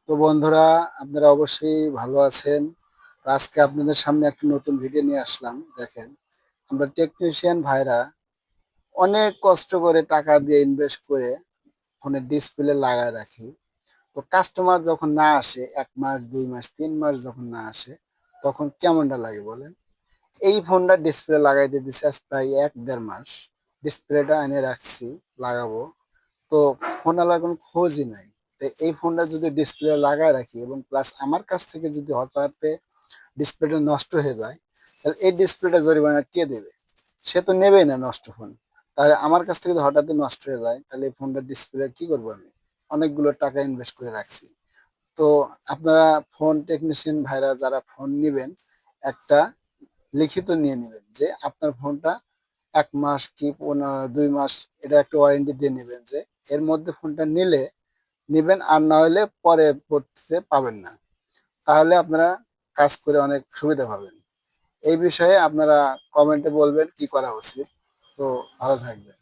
তো বন্ধুরা, আপনারা অবশ্যই ভালো আছেন। তো আজকে আপনাদের সামনে একটা নতুন ভিডিও নিয়ে আসলাম। দেখেন, আমরা টেকনিশিয়ান ভাইরা অনেক কষ্ট করে টাকা দিয়ে ইনভেস্ট করে ফোনের ডিসপ্লে লাগায় রাখি। তো কাস্টমার যখন না আসে, 1 মাস 2 মাস 3 মাস যখন না আসে, তখন কেমনটা লাগে বলেন? এই ফোনটা ডিসপ্লে লাগাইতে দিছে আজ প্রায় 1-1.5 মাস। ডিসপ্লেটা এনে রাখছি, লাগাবো। তো ফোনওয়ালার কোনো খোঁজই নাই। তো এই ফোনটা যদি ডিসপ্লে লাগায় রাখি এবং প্লাস আমার কাছ থেকে যদি হঠাৎ ডিসপ্লেটা নষ্ট হয়ে যায়, তাহলে এই ডিসপ্লেটা জরিমানা কে দেবে? সে তো নেবেই না নষ্ট ফোন। তাহলে আমার কাছ থেকে যদি হঠাৎ নষ্ট হয়ে যায়, তাহলে এই ফোনটা ডিসপ্লে কি করবো আমি? অনেকগুলো টাকা ইনভেস্ট করে রাখছি। তো আপনারা ফোন টেকনিশিয়ান ভাইরা যারা ফোন নিবেন, একটা লিখিত নিয়ে নেবেন যে আপনার ফোনটা 1 মাস কি 2 মাস, এটা একটা ওয়ারেন্টি দিয়ে নেবেন যে এর মধ্যে ফোনটা নিলে নিবেন, আর না হলে পরে পড়তে পাবেন না। তাহলে আপনারা কাজ করে অনেক সুবিধা পাবেন। এই বিষয়ে আপনারা কমেন্টে বলবেন কি করা উচিত। তো ভালো থাকবেন।